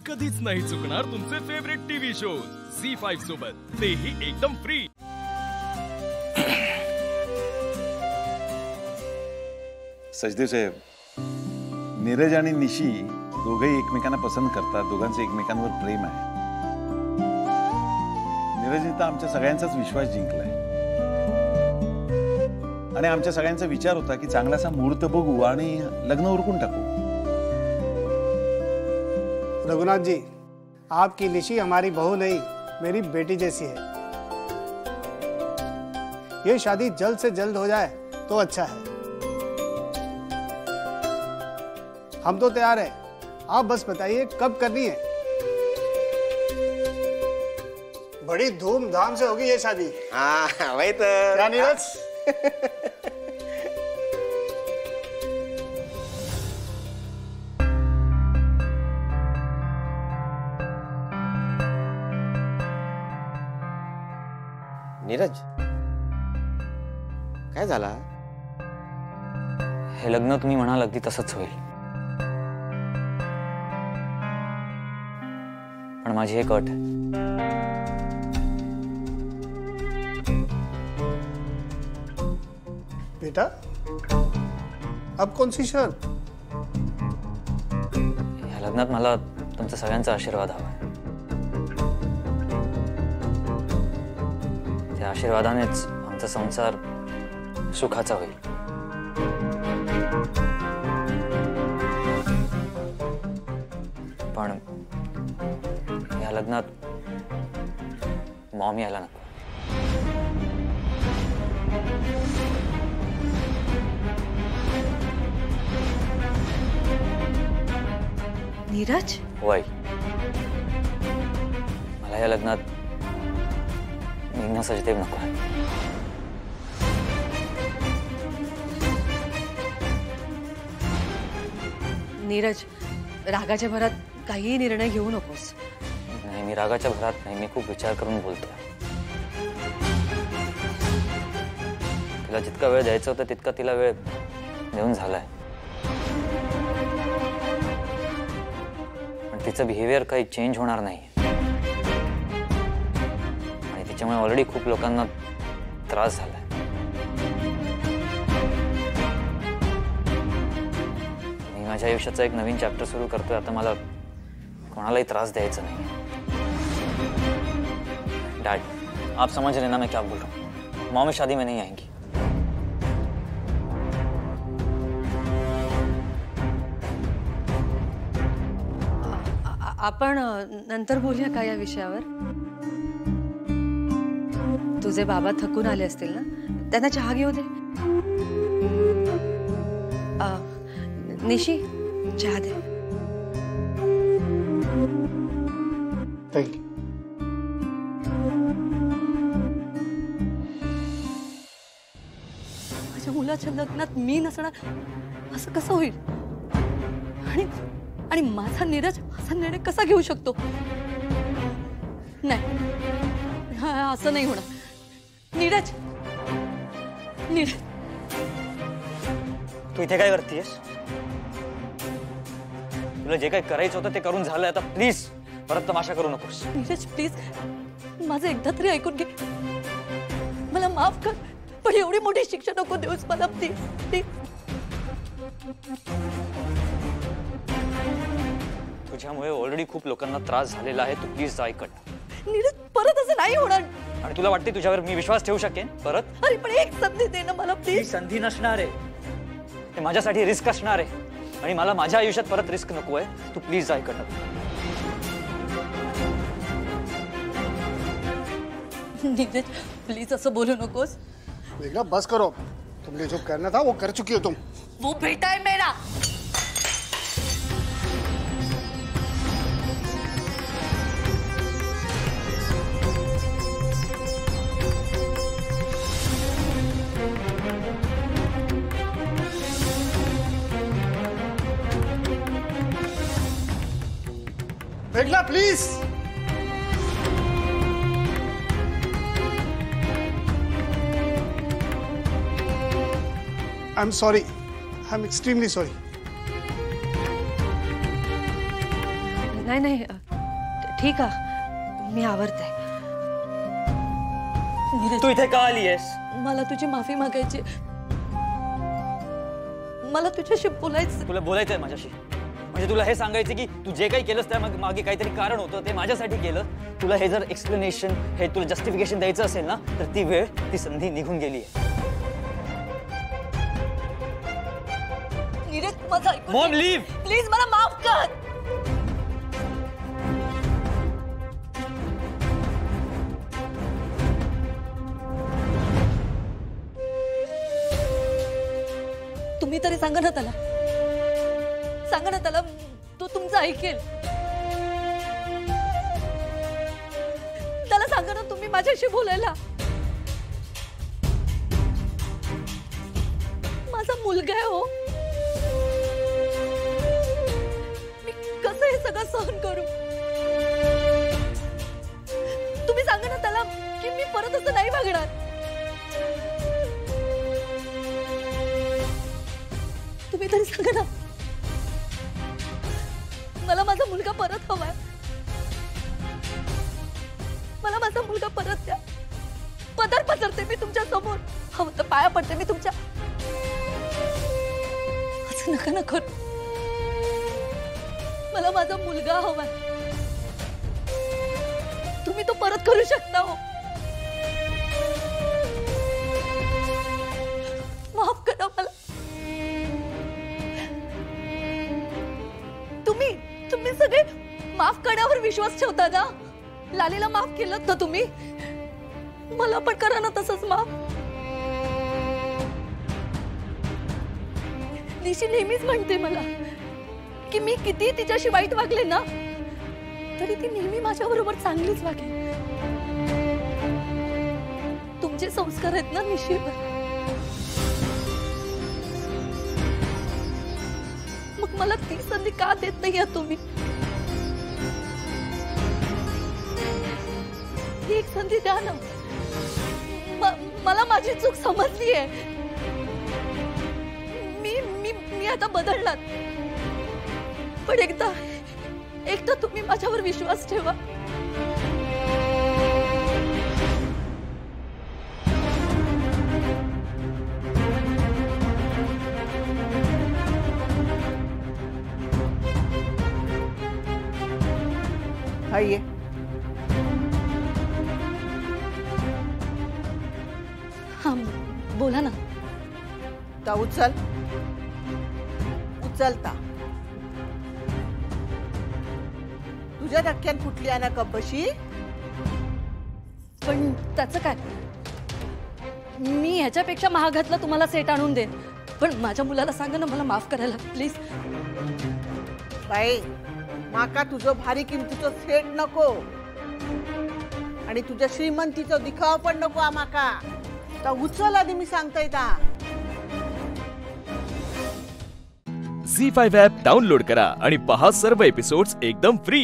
कधीच नाही चुकणार तुमचे फेवरेट टीव्ही शो झी5 सोबत, तेही एकदम फ्री। सजदेव साहेब, नीरज आणि निशी दोघेही एकमेकांना पसंत करतात, दोघांचे एकमेकांवर प्रेम आहे। नीरजने तर आमच्या सगळ्यांचाच विश्वास जिंकलाय आणि आमच्या सगळ्यांचा विचार होता की चांगलासा मुहूर्त बघू आणि लग्न उरकून टाकू। रघुनाथ जी, आपकी निशी हमारी बहू नहीं, मेरी बेटी जैसी है। ये शादी जल्द से जल्द हो जाए तो अच्छा है। हम तो तैयार हैं, आप बस बताइए कब करनी है। बड़ी धूमधाम से होगी ये शादी। हाँ वही तो। क्या नीरज? नीरज, काय झाला? हे लग्न तुम्ही म्हणाल अगदी तसंच होईल, पण माझी एक अट आहे। बेटा, अब कौन सी शर्त? या लग्नात मला तुमचा सगळ्यांचा आशीर्वाद हवा आहे। त्या आशीर्वादानेच आमचा संसार सुखाचा होईल। पण या लग्नात मॉम यायला नको। नीरज, वय मला या लग्नात निघणं सजदेव नको आहे। नीरज, रागाच्या भरात काही निर्णय घेऊ नकोस। नाही, मी रागाच्या भरात नाही, मी खूप विचार करून बोलतोय। तिला जितका वेळ द्यायचा होता तितका तिला वेळ देऊन झालाय, पण तिचं बिहेवियर काही चेंज होणार नाही आणि तिच्यामुळे ऑलरेडी खूप लोकांना त्रास झालाय। मी माझ्या आयुष्याचा एक नवीन चॅप्टर सुरू करतोय, आता मला कोणालाही त्रास द्यायचा नाही। डैड, आप समझ रहे ना मैं क्या बोल रहा हूँ? मॉम इस शादी में नहीं आएंगी। आपण नंतर बोलूया का या विषयावर? तुझे बाबा थकून आले असतील ना, त्यांना चहा घेऊ दे। निशी, चहा दे। Thank you. माझ्या मुलाच्या लग्नात मी नसणार असं कसं होईल? आणि माझा नीरज असा निर्णय कसा घेऊ शकतो? नाही, असं नाही होणार। नीरज, नीरज, तू इथे काय करतेस? तुला जे काही करायचं होतं ते करून झालंय, आता प्लीज परत तमाशा करू नकोस। नीरज प्लीज, माझं एकदा तरी ऐकून घे, मला माफ कर, पण एवढी मोठी शिक्षा नको देऊस मला प्लीज प्लीज। तुझ्यामुळे ऑलरेडी खूप लोकांना त्रास झालेला आहे, तू प्लीज ऐक। नीरज, परत असं नाही होणार। आणि तुला वाटते तुझ्यावर मी विश्वास ठेवू शकेन परत? अरे पण एक संधी दे ना मला ही प्लीज। संधी नसणार आहे, ते माझ्यासाठी रिस्क असणार आहे आणि मला माझ्या आयुष्यात परत रिस्क नको आहे। तू प्लीज ऐक। नीरज प्लीज असं बोलू नकोस। देखा, बस करो, तुमने जो करना था वो कर चुकी हो तुम। वो बेटा है मेरा। Meghla please. I'm sorry. I'm extremely sorry. नाही नाही ठीक आहे मी आवरते. तू इथे का आली आहेस? मला तुझी माफी मागायची. मला तुझ्याशी बोलायचं. तुला बोलायचंय माझ्याशी? म्हणजे तुला हे सांगायचं की तू जे काही केलंस त्या मागे काहीतरी कारण होतं, ते माझ्यासाठी केलं. तुला हे जर एक्सप्लेनेशन, हे तुला जस्टिफिकेशन द्यायचं असेल ना, तर ती वेळ, ती संधी निघून गेली आहे. नीरज माझं ऐकून मॉम, घे. लीव. प्लीज मला माफ कर. तुम्ही तरी सांगा ना त्याला. सांगा ना त्याला, तो तुमचं ऐकेल. त्याला सांगा ना तुम्ही माझ्याशी बोलायला. माझा मुलगा आहे हो. मी कसं हे सगळं सहन करू? तुम्ही सांगा ना त्याला की मी परत असं नाही वागणार. तुम्ही तरी सांगा ना. मला माझा मुलगा परत हवाय. मला माझा मुलगा परत द्या. पदर पसरते मी तुमच्या समोर. हवं तर पाया पडते मी तुमच्या. असं नका ना करू. मला माझा मुलगा हवाय. तुम्ही तो परत करू शकता हो. माफ करा मला. तुम्ही सगळे माफ करण्यावर विश्वास ठेवता ना. लालीला माफ केलं ना तुम्ही. मला पण करा ना तसंच माफ. निशी नेहमीच म्हणते मला की मी किती तिच्याशी वाईट वागले ना, तरी ती नेहमी माझ्या बरोबर चांगलीच वागली. तुमचे संस्कार आहेत ना निशीवर. मग मला ती संधी का देत नाही तुम्ही? एक संधी द्या ना. मला माझी चूक समजली आहे. मी आता बदलणार. पण एकदा तुम्ही माझ्यावर विश्वास ठेवा. आइए. हाँ बोला ना. ता उचल. उचलता तुझ्या धक्क्यान फुटली आहे ना कब्बशी. पण त्याचं काय? मी ह्याच्यापेक्षा महागातला तुम्हाला सेट आणून देईन. पण माझ्या मुलाला सांगा ना मला माफ करायला प्लीज. बाई माका तुझं भारी किमतीचं सेट नको आणि तुझ्या श्रीमंतीचं दिखावा पण नको आमाका. तर उचल आधी मी सांगता येता. झी5 ॲप डाउनलोड करा आणि पहा सर्व एपिसोड्स एकदम फ्री.